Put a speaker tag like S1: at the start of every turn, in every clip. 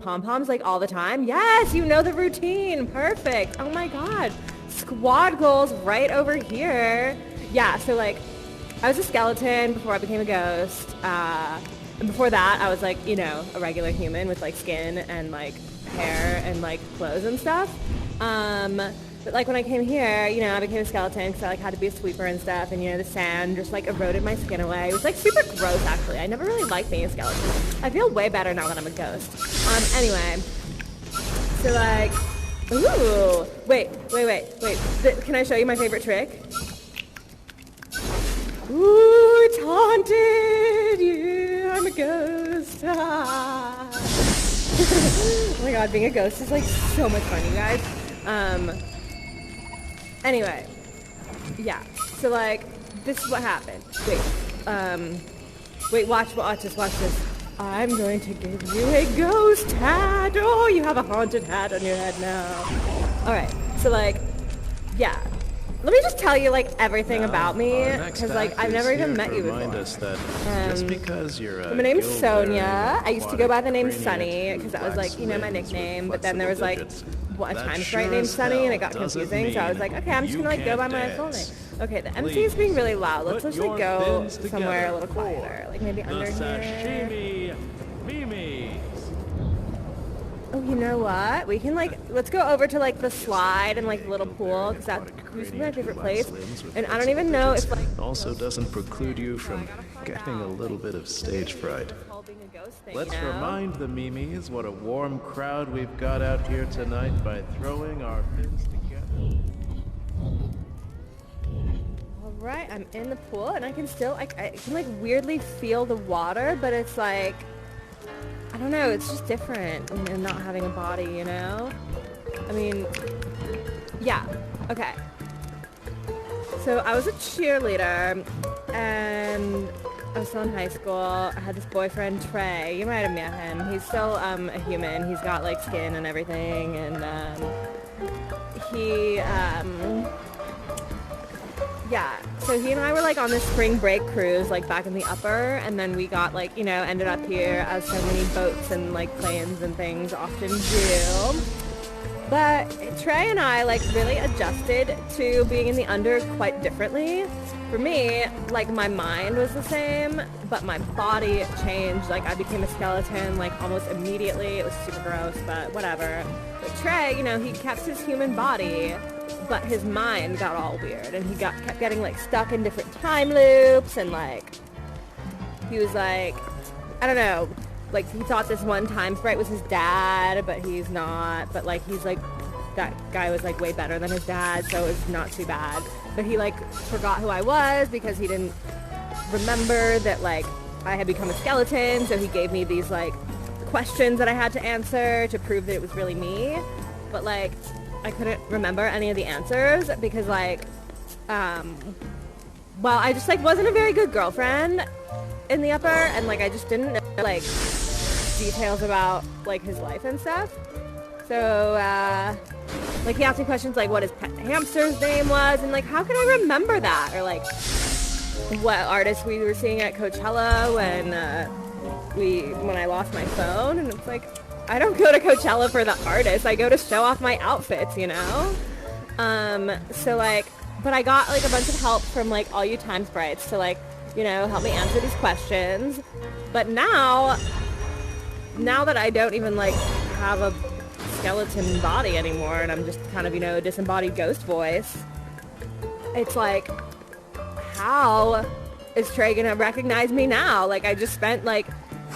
S1: pom-poms like all the time. Yes, you know the routine. Perfect. Oh my God. Squad goals right over here. Yeah, so like I was a skeleton before I became a ghost. And before that, I was like, you know, a regular human with like skin and like hair and like clothes and stuff. But like when I came here, you know, I became a skeleton because I like had to be a sweeper and stuff, and you know, the sand just like eroded my skin away. It was like super gross actually. I never really liked being a skeleton. I feel way better now that I'm a ghost. Anyway, so like, ooh, wait. Can I show you my favorite trick? Ooh, it's haunted. Yeah, I'm a ghost. Ah. Oh my God, being a ghost is like so much fun, you guys. Anyway, yeah, so like, this is what happened. Wait, watch this. I'm going to give you a ghost hat. Oh, you have a haunted hat on your head now. All right, so like, yeah. Let me just tell you like everything about me, because like I've never even met you before.
S2: Just because you're
S1: my name's Sonya. I used to go by the name Sunny because that was like, you know, my nickname. But then there was like a time sprite named Sunny, and it got confusing. So I was like, okay, I'm just gonna like go by my full name. Okay, the MC is being really loud. Let's just like go somewhere a little quieter, like maybe under here. Oh, you know what? We can like, let's go over to like the slide and like the little pool, because that used to be my favorite place. And I don't even know if like...
S2: Also doesn't preclude you from getting a little bit of stage fright. Let's remind the Mimis what a warm crowd we've got out here tonight by throwing our fins together.
S1: All right, I'm in the pool and I can still, I can like weirdly feel the water, but it's like, I don't know, it's just different and not having a body, you know? I mean, yeah, okay. So I was a cheerleader, and I was still in high school. I had this boyfriend, Trey. You might have met him. He's still a human. He's got like skin and everything, and yeah, so he and I were like on this spring break cruise like back in the upper, and then we got like, you know, ended up here as so many boats and like planes and things often do. But Trey and I like really adjusted to being in the under quite differently. For me, like my mind was the same, but my body changed. Like I became a skeleton like almost immediately. It was super gross, but whatever. But Trey, you know, he kept his human body, but his mind got all weird, and he kept getting like stuck in different time loops, and like he was like, I don't know, like he thought this one time sprite was his dad, but he's not. But like he's like, that guy was like way better than his dad, so it was not too bad. But he like forgot who I was because he didn't remember that like I had become a skeleton, so he gave me these like questions that I had to answer to prove that it was really me. But like I couldn't remember any of the answers because like well, I just like wasn't a very good girlfriend in the upper, and like I just didn't know like details about like his life and stuff. So like he asked me questions like what his pet hamster's name was, and like how could I remember that, or like what artist we were seeing at Coachella when I lost my phone. And it's like, I don't go to Coachella for the artist, I go to show off my outfits, you know? So like, but I got like a bunch of help from like all you time sprites to like, you know, help me answer these questions. But now that I don't even like have a skeleton body anymore, and I'm just kind of, you know, a disembodied ghost voice, it's like, how is Trey gonna recognize me now? Like I just spent like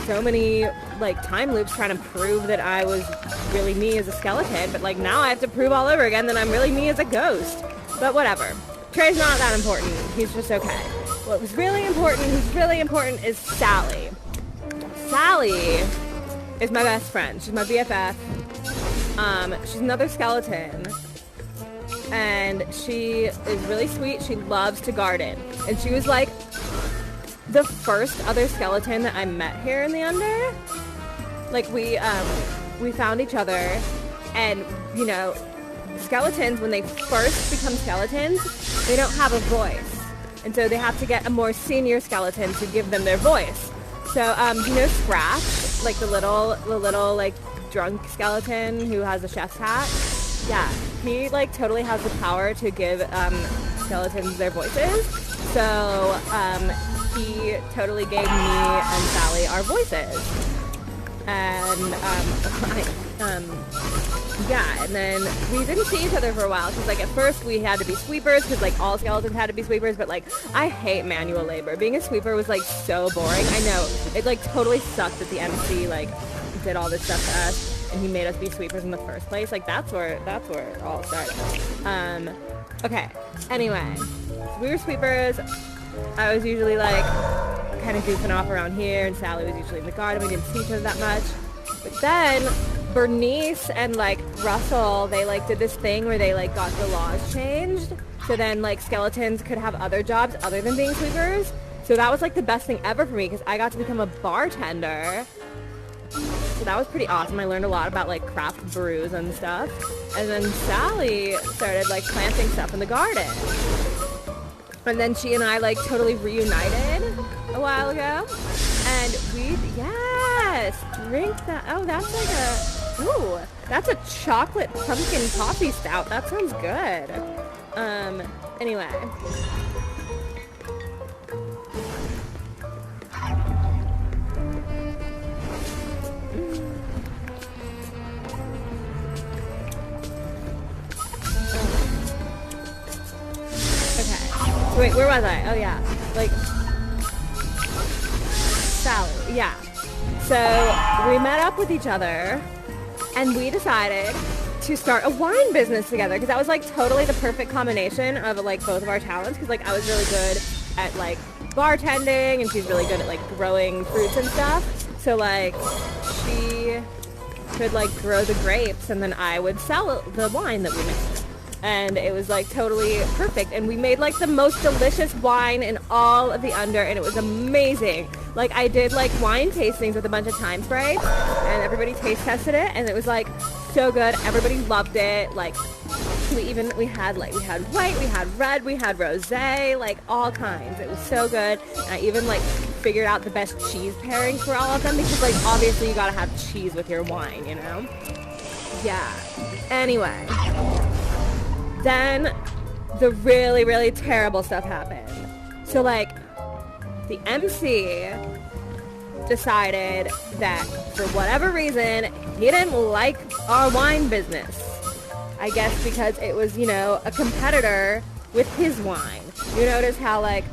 S1: so many like time loops trying to prove that I was really me as a skeleton, but like now I have to prove all over again that I'm really me as a ghost. But whatever, Trey's not that important, he's just okay. What was really important, who's really important, is Sally. Sally is my best friend. She's my BFF. She's another skeleton, and she is really sweet. She loves to garden, and she was like the first other skeleton that I met here in the under. Like we found each other, and you know, skeletons, when they first become skeletons, they don't have a voice, and so they have to get a more senior skeleton to give them their voice. So you know Scratch, like the little like drunk skeleton who has a chef's hat. Yeah, he like totally has the power to give skeletons their voices. So he totally gave me and Sally our voices. And yeah, and then we didn't see each other for a while because like at first we had to be sweepers because like all skeletons had to be sweepers, but like I hate manual labor. Being a sweeper was like so boring. I know it like totally sucked that the MC like did all this stuff to us and he made us be sweepers in the first place. Like that's where it all started. Okay, anyway, so we were sweepers. I was usually like kind of goofing off around here, and Sally was usually in the garden. We didn't see each other that much. But then Bernice and like Russell, they like did this thing where they like got the laws changed. So then like skeletons could have other jobs other than being sweepers. So that was like the best thing ever for me because I got to become a bartender. So that was pretty awesome. I learned a lot about like craft brews and stuff. And then Sally started like planting stuff in the garden. And then she and I like totally reunited a while ago. And we, yes, drink that. Oh, that's like ooh, that's a chocolate pumpkin coffee stout. That sounds good. Anyway. Wait, where was I? Oh yeah, like Sally, yeah. So we met up with each other and we decided to start a wine business together because that was like totally the perfect combination of like both of our talents because like I was really good at like bartending and she's really good at like growing fruits and stuff. So like she could like grow the grapes and then I would sell the wine that we made. And it was like totally perfect. And we made like the most delicious wine in all of the Under and it was amazing. Like I did like wine tastings with a bunch of time sprays and everybody taste tested it and it was like so good. Everybody loved it. Like we had white, we had red, we had rosé, like all kinds. It was so good. And I even like figured out the best cheese pairings for all of them because like obviously you gotta have cheese with your wine, you know? Yeah. Anyway. Then the really, really terrible stuff happened. So like the MC decided that for whatever reason he didn't like our wine business. I guess because it was, you know, a competitor with his wine. You notice how like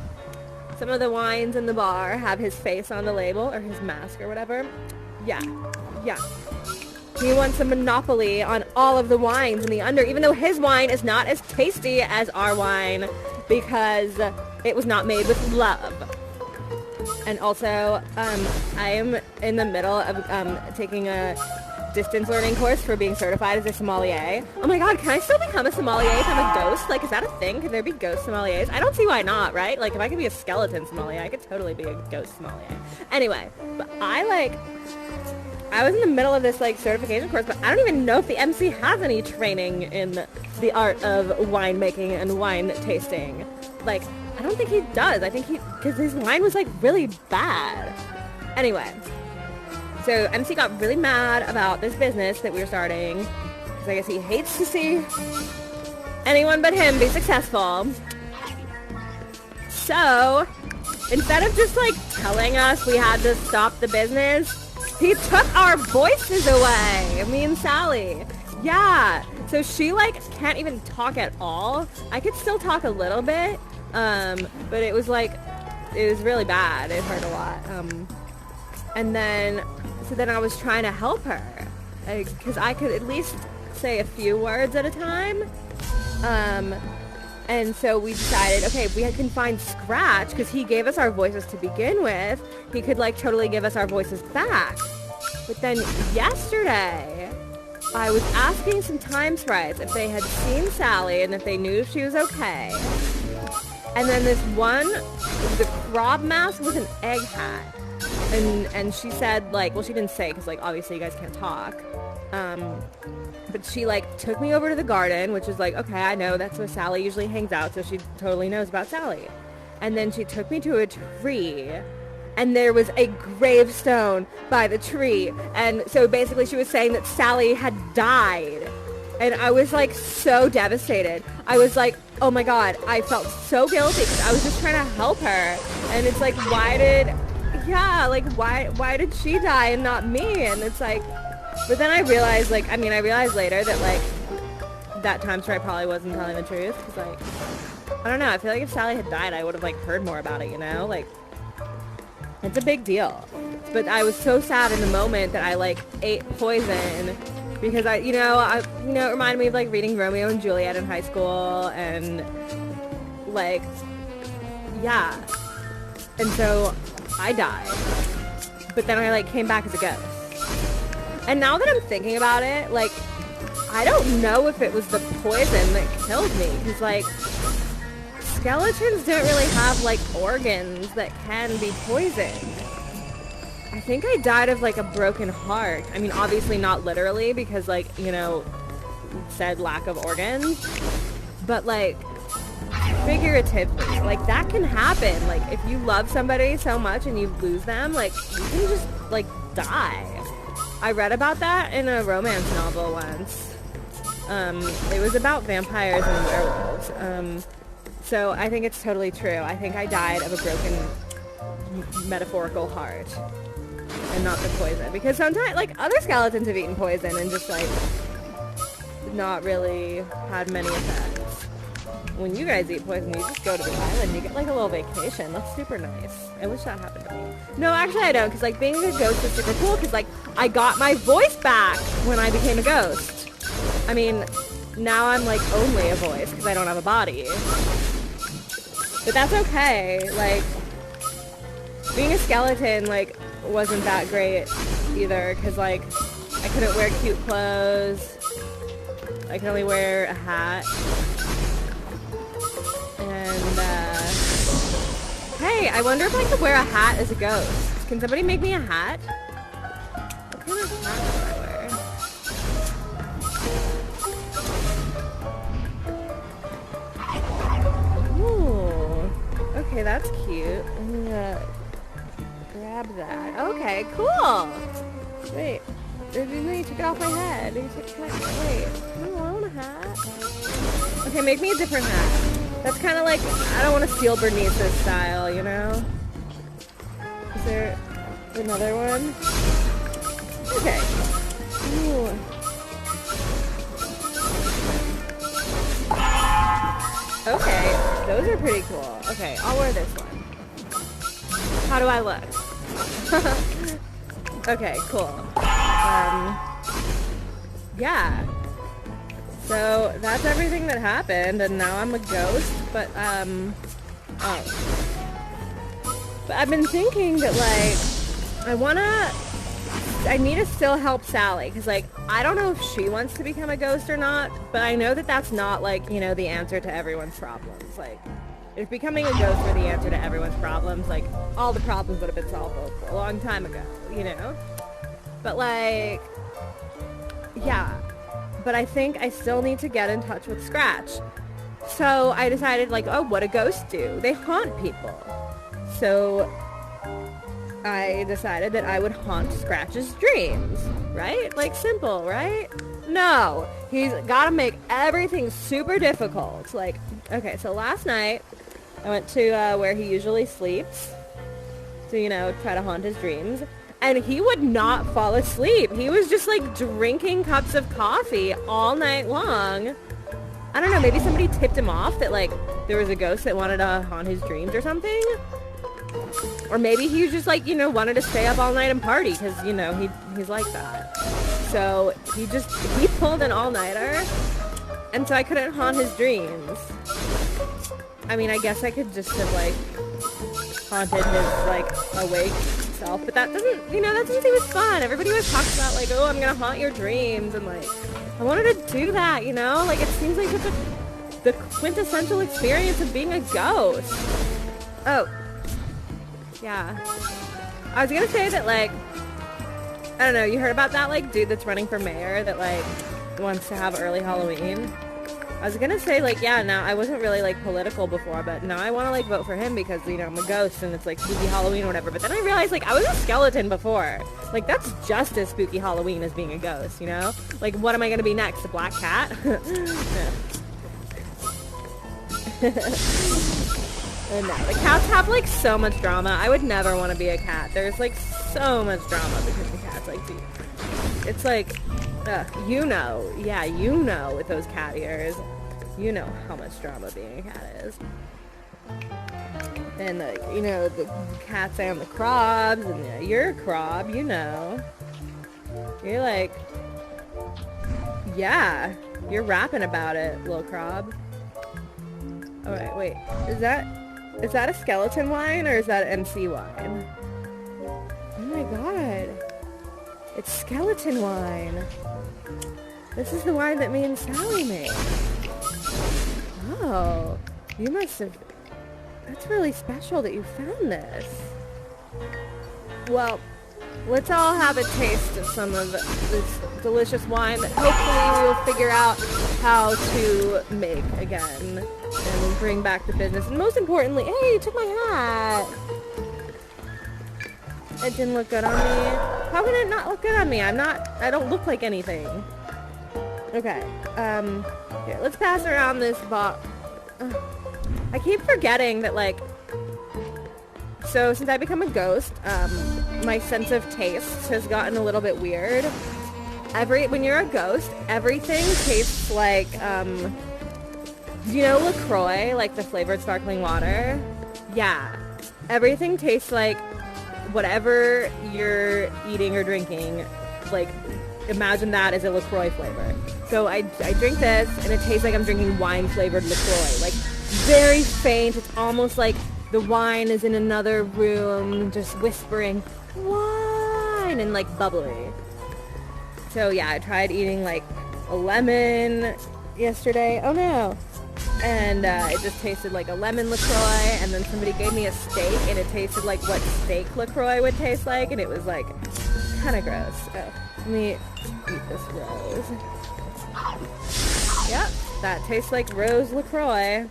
S1: some of the wines in the bar have his face on the label or his mask or whatever? Yeah. He wants a monopoly on all of the wines in the Under, even though his wine is not as tasty as our wine because it was not made with love. And also, I am in the middle of taking a distance learning course for being certified as a sommelier. Oh my god, can I still become a sommelier if I'm a ghost? Like, is that a thing? Could there be ghost sommeliers? I don't see why not, right? Like, if I could be a skeleton sommelier, I could totally be a ghost sommelier. Anyway, but I was in the middle of this like certification course, but I don't even know if the MC has any training in the art of winemaking and wine tasting. Like, I don't think he does. I think because his wine was like really bad. Anyway, so MC got really mad about this business that we were starting because I guess he hates to see anyone but him be successful. So instead of just like telling us we had to stop the business, he took our voices away, me and Sally. Yeah, so she like can't even talk at all. I could still talk a little bit, but it was really bad. It hurt a lot. And then I was trying to help her because I could at least say a few words at a time. And so we decided, okay, if we can find Scratch, because he gave us our voices to begin with, he could like totally give us our voices back. But then yesterday, I was asking some time sprites if they had seen Sally and if they knew she was okay. And then this one, it was a crab mask with an egg hat. And she said, like, well, she didn't say, because like obviously you guys can't talk. But she like took me over to the garden, which is like, okay, I know that's where Sally usually hangs out, so she totally knows about Sally. And then she took me to a tree and there was a gravestone by the tree. And so basically she was saying that Sally had died. And I was like so devastated. I was like, oh my God, I felt so guilty because I was just trying to help her. And it's like, why did she die and not me? And it's like, but then I realized, like, I realized later that, like, that time I probably wasn't telling the truth. Because, like, I don't know, I feel like if Sally had died, I would have, like, heard more about it, you know? Like, it's a big deal. But I was so sad in the moment that I, like, ate poison. Because it reminded me of, like, reading Romeo and Juliet in high school, and, like, yeah. And so I died. But then I, like, came back as a ghost. And now that I'm thinking about it, like, I don't know if it was the poison that killed me. Because, like, skeletons don't really have, like, organs that can be poisoned. I think I died of, like, a broken heart. I mean, obviously not literally because, like, you know, said lack of organs. But, like, figuratively, like, that can happen. Like, if you love somebody so much and you lose them, like, you can just, like, die. I read about that in a romance novel once. It was about vampires and werewolves. So I think it's totally true. I think I died of a broken metaphorical heart. And not the poison. Because sometimes, like, other skeletons have eaten poison and just, like, not really had many effects. When you guys eat poison, you just go to the island. You get, like, a little vacation. That's super nice. I wish that happened to me. No, actually I don't. Because, like, being a ghost is super cool. Because, like, I got my voice back when I became a ghost. I mean, now I'm, like, only a voice. Because I don't have a body. But that's okay. Like, being a skeleton, like, wasn't that great either, because, like, I couldn't wear cute clothes. I could only wear a hat. And, hey, I wonder if I could wear a hat as a ghost. Can somebody make me a hat? What kind of hat do I wear? Ooh. Okay, that's cute. I'm gonna grab that. Okay, cool. Wait. You took it off my head. You took it off. Wait. I don't want a hat. Okay, make me a different hat. That's kind of like, I don't want to steal Bernice's style, you know? Is there another one? Okay. Ooh. Okay, those are pretty cool. Okay, I'll wear this one. How do I look? Okay, cool. Yeah. So that's everything that happened, and now I'm a ghost, but but I've been thinking that, like, I need to still help Sally, because, like, I don't know if she wants to become a ghost or not, but I know that that's not, like, you know, the answer to everyone's problems. Like, if becoming a ghost were the answer to everyone's problems, like, all the problems would have been solved a long time ago, you know? But, like, yeah. But I think I still need to get in touch with Scratch. So I decided, like, oh, what do ghosts do? They haunt people. So I decided that I would haunt Scratch's dreams, right? Like, simple, right? No, he's got to make everything super difficult. Like, okay, so last night I went to where he usually sleeps to, you know, try to haunt his dreams. And he would not fall asleep. He was just, like, drinking cups of coffee all night long. I don't know, maybe somebody tipped him off that, like, there was a ghost that wanted to haunt his dreams or something. Or maybe he was just, like, you know, wanted to stay up all night and party because, you know, he's like that. So he pulled an all-nighter, and so I couldn't haunt his dreams. I mean, I guess I could just have, like, haunted his, like, awake self, but that doesn't, you know, that doesn't seem as fun. Everybody always talks about, like, oh, I'm gonna haunt your dreams, and, like, I wanted to do that, you know? Like, it seems like such the quintessential experience of being a ghost. Oh. Yeah. I was gonna say that, like, I don't know, you heard about that, like, dude that's running for mayor that, like, wants to have early Halloween? I was gonna say, like, yeah, now I wasn't really, like, political before, but now I want to, like, vote for him because, you know, I'm a ghost and it's, like, spooky Halloween or whatever. But then I realized, like, I was a skeleton before. Like, that's just as spooky Halloween as being a ghost, you know? Like, what am I gonna be next? A black cat? No, the cats have, like, so much drama. I would never want to be a cat. There's, like, so much drama because the cats, like, it's, like... you know, yeah, you know, with those cat ears, you know how much drama being a cat is. And, like, you know, the cats and the crobs, and you're a crob, you know. You're like, yeah, you're rapping about it, little crob. Alright, wait, is that a skeleton wine, or is that MC wine? Oh my god. It's skeleton wine. This is the wine that me and Sally made. Oh, you must have... That's really special that you found this. Well, let's all have a taste of some of this delicious wine that hopefully we will figure out how to make again and bring back the business. And most importantly, hey, you took my hat. It didn't look good on me. How can it not look good on me? I don't look like anything. Okay, here, let's pass around this box. I keep forgetting that, like, so since I become a ghost, my sense of taste has gotten a little bit weird. When you're a ghost, everything tastes like, you know LaCroix, like the flavored sparkling water? Yeah, everything tastes like whatever you're eating or drinking, like, imagine that as a LaCroix flavor. So I drink this, and it tastes like I'm drinking wine-flavored LaCroix. Like, very faint. It's almost like the wine is in another room, just whispering, wine, and, like, bubbly. So, yeah, I tried eating, like, a lemon yesterday. Oh, no. And it just tasted like a lemon LaCroix, and then somebody gave me a steak, and it tasted like what steak LaCroix would taste like, and it was, like, kind of gross. So, let me eat this rose. Yep, that tastes like Rose LaCroix.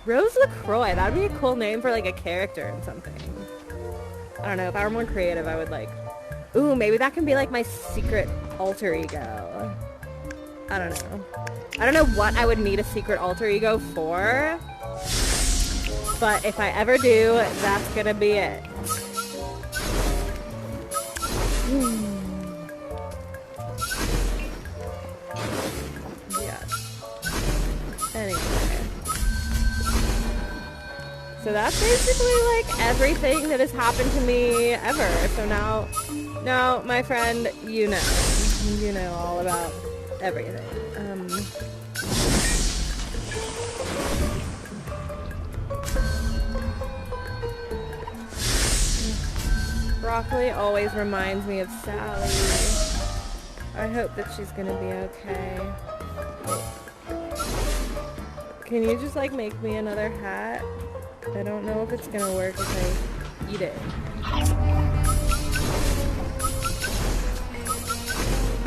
S1: Rose LaCroix, that'd be a cool name for, like, a character in something. I don't know, if I were more creative, I would, like... Ooh, maybe that can be, like, my secret alter ego. I don't know. I don't know what I would need a secret alter ego for, but if I ever do, that's gonna be it. Yeah. Anyway. So that's basically, like, everything that has happened to me ever. So now, my friend, you know all about everything. Broccoli always reminds me of Sally. I hope that she's gonna be okay. Can you just, like, make me another hat? I don't know if it's gonna work if I eat it.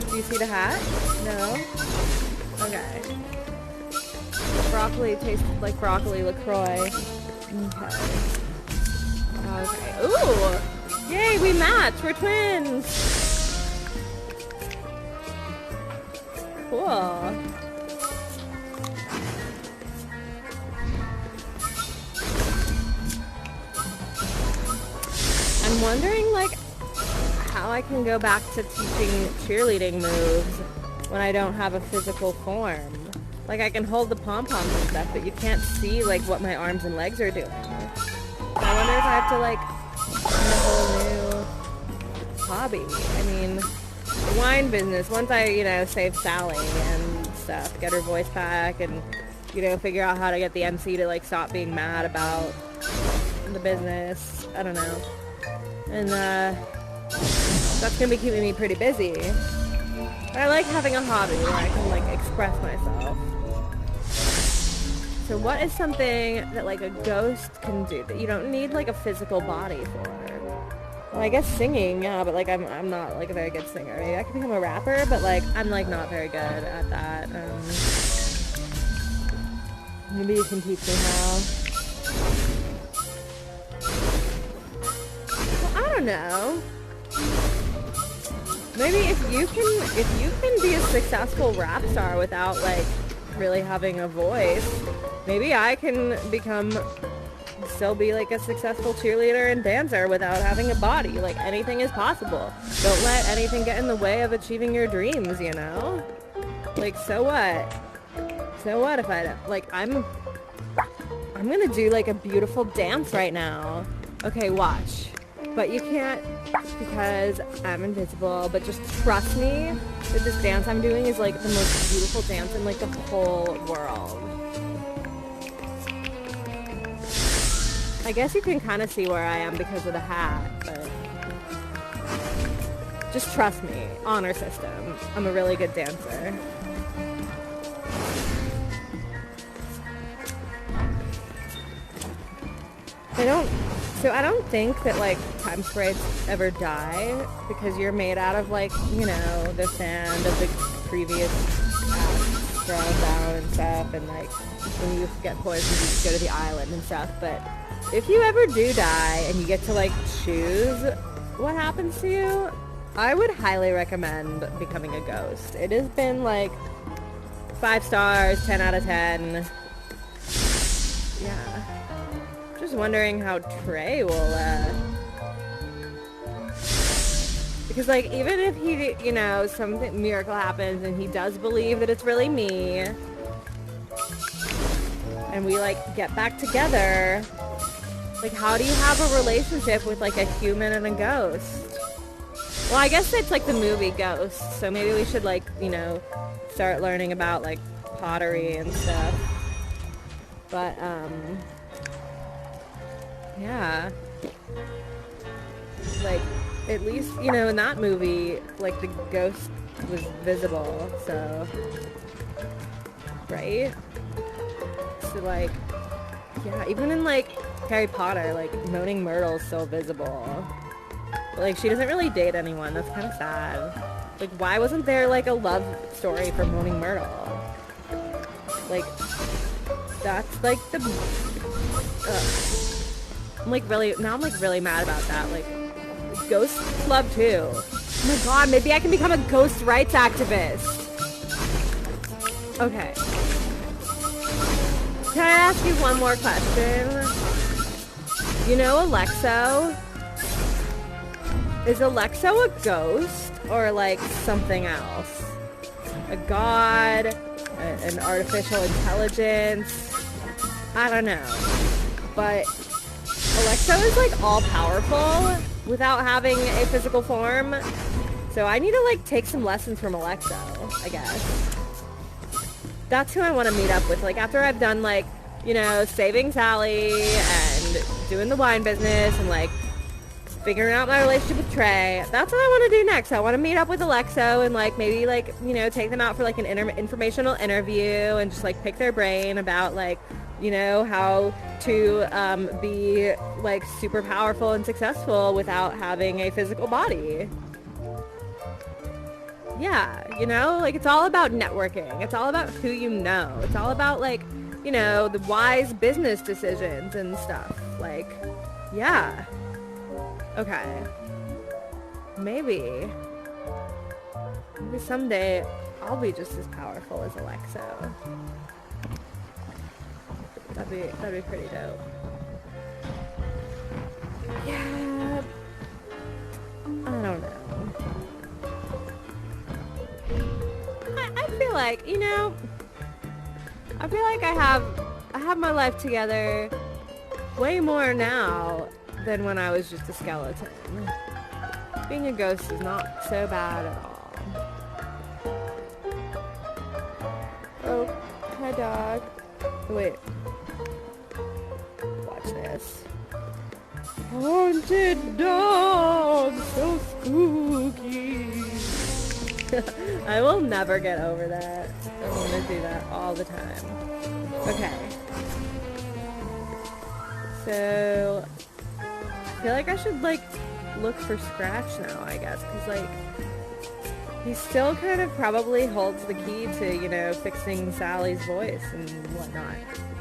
S1: Do you see the hat? No? Okay. Broccoli tastes like broccoli LaCroix. Okay. Okay. Ooh! Yay, we match! We're twins! Cool. I'm wondering, like, how I can go back to teaching cheerleading moves when I don't have a physical form. Like, I can hold the pom-poms and stuff, but you can't see, like, what my arms and legs are doing. I wonder if I have to, like, find a whole new hobby. I mean, the wine business, once I, you know, save Sally and stuff, get her voice back, and, you know, figure out how to get the MC to, like, stop being mad about the business. I don't know. And, that's gonna be keeping me pretty busy. But I like having a hobby where I can, like, express myself. So what is something that, like, a ghost can do that you don't need, like, a physical body for? Well, I guess singing, yeah, but, like, I'm not, like, a very good singer. Maybe I could become a rapper, but, like, I'm, like, not very good at that. Maybe you can teach me how. Well, I don't know. Maybe if you can be a successful rap star without like really having a voice, maybe I can still be like a successful cheerleader and dancer without having a body. Like anything is possible. Don't let anything get in the way of achieving your dreams, you know? Like so what? So what if I don't? Like I'm gonna do like a beautiful dance right now. Okay, watch. But you can't because I'm invisible, but just trust me that this dance I'm doing is like the most beautiful dance in like the whole world. I guess you can kind of see where I am because of the hat, but just trust me, honor system. I'm a really good dancer. I don't think that like time sprites ever die because you're made out of like, you know, the sand of the previous acts thrown down and stuff, and like when you get poisoned you just go to the island and stuff. But if you ever do die and you get to like choose what happens to you, I would highly recommend becoming a ghost. It has been like 5 stars, 10 out of 10. Yeah. Just wondering how Trey will, because like even if he, you know, some miracle happens and he does believe that it's really me, and we like get back together, like how do you have a relationship with like a human and a ghost? Well, I guess it's like the movie Ghost, so maybe we should like, you know, start learning about like pottery and stuff. But yeah, like at least, you know, in that movie like the ghost was visible, so right? So like, yeah, even in like Harry Potter, like Moaning Myrtle's still visible. But, like she doesn't really date anyone. That's kind of sad. Like why wasn't there like a love story for Moaning Myrtle? Like that's like the I'm like really mad about that. Like ghosts love too. Oh my god, maybe I can become a ghost rights activist. Okay. Can I ask you one more question? You know Alexo? Is Alexo a ghost or like something else? A god? An artificial intelligence? I don't know. But Alexo is like all powerful without having a physical form. So I need to like take some lessons from Alexo, I guess. That's who I want to meet up with. Like after I've done like, you know, saving Sally and doing the wine business and like figuring out my relationship with Trey. That's what I want to do next. I want to meet up with Alexo and like maybe like, you know, take them out for like an informational interview and just like pick their brain about like, you know, how to be like super powerful and successful without having a physical body. Yeah, you know, like it's all about networking. It's all about who you know. It's all about like, you know, the wise business decisions and stuff. Like, yeah. Okay. Maybe someday I'll be just as powerful as Alexo. That'd be pretty dope. Yeah. I don't know. I feel like, you know, I feel like I have my life together way more now than when I was just a skeleton. Being a ghost is not so bad at all. Oh, hi dog. Wait. Watch this. Haunted dog, so spooky. I will never get over that. I'm gonna do that all the time. Okay. So, I feel like I should, like, look for Scratch now, I guess. Because, like, he still kind of probably holds the key to, you know, fixing Sally's voice and whatnot.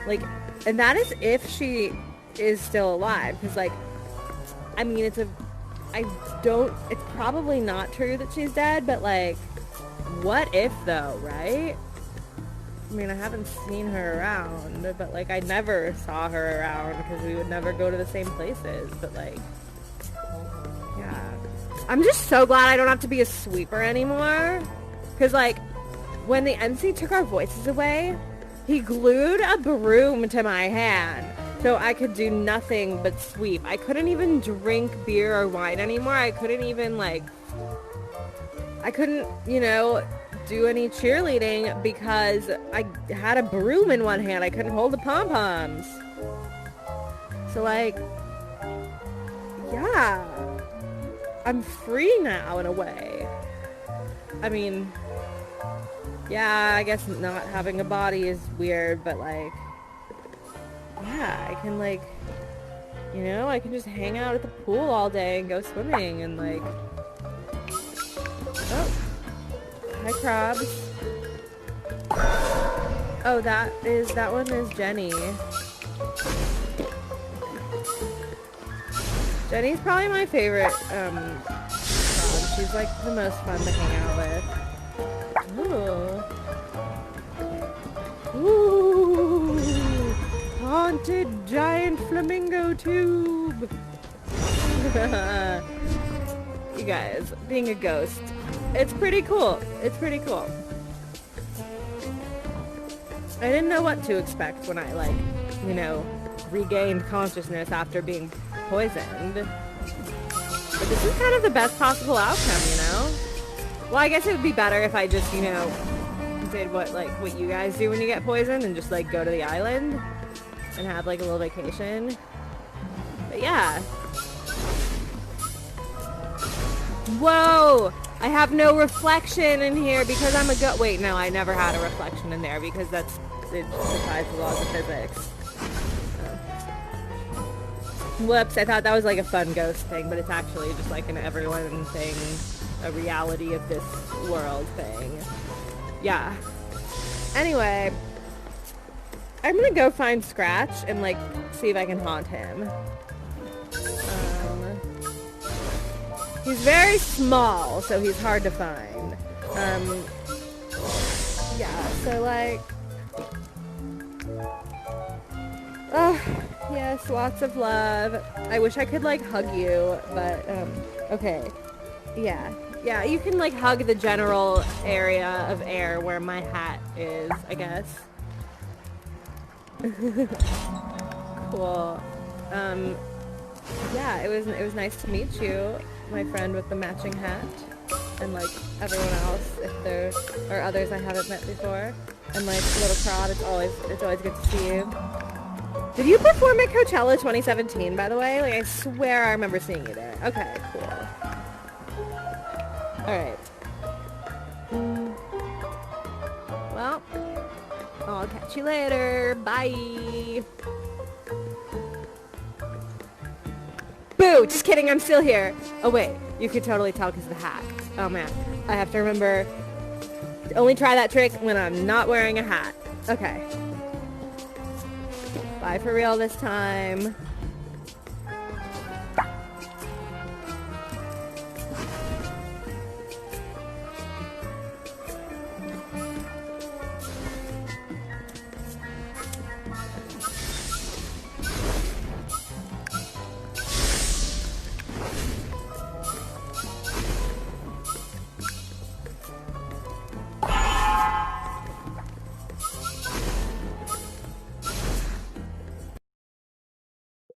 S1: Like, and that is if she is still alive. Because, like, I mean, it's probably not true that she's dead, but, like, what if, though, right? I mean, I haven't seen her around, but, like, I never saw her around because we would never go to the same places, but, like, yeah. I'm just so glad I don't have to be a sweeper anymore, because, like, when the NC took our voices away, he glued a broom to my hand, so I could do nothing but sweep. I couldn't even drink beer or wine anymore. I couldn't even, like, you know, do any cheerleading because I had a broom in one hand. I couldn't hold the pom-poms. So, like, yeah, I'm free now in a way. I mean, yeah, I guess not having a body is weird, but, like, yeah, I can, like, you know, I can just hang out at the pool all day and go swimming and, like, oh, hi, crabs. Oh, that one is Jenny. Jenny's probably my favorite, crab. She's, like, the most fun to hang out with. Ooh. Ooh. Haunted giant flamingo tube. You guys, being a ghost, it's pretty cool. It's pretty cool. I didn't know what to expect when I, like, you know, regained consciousness after being poisoned. But this is kind of the best possible outcome, you know? Well, I guess it would be better if I just, you know, did what you guys do when you get poisoned and just, like, go to the island and have, like, a little vacation. But yeah. Whoa! I have no reflection in here because I'm a wait, no, I never had a reflection in there because it defies the laws of physics. Whoops, I thought that was like a fun ghost thing, but it's actually just like an everyone thing, a reality of this world thing. Yeah. Anyway, I'm gonna go find Scratch and, like, see if I can haunt him. He's very small, so he's hard to find. Yeah, so, like... Oh, yes, lots of love. I wish I could, like, hug you, but, okay. Yeah. Yeah, you can, like, hug the general area of air where my hat is, I guess. Cool. Yeah, it was nice to meet you, my friend with the matching hat, and, like, everyone else, if there are others I haven't met before, and, like, Little Prod, it's always good to see you. Did you perform at Coachella 2017, by the way? Like, I swear I remember seeing you there. Okay, cool. Alright. Well, I'll catch you later. Bye! Boo! Just kidding, I'm still here. Oh, wait. You could totally tell because of the hat. Oh, man. I have to remember to only try that trick when I'm not wearing a hat. Okay. Bye for real this time.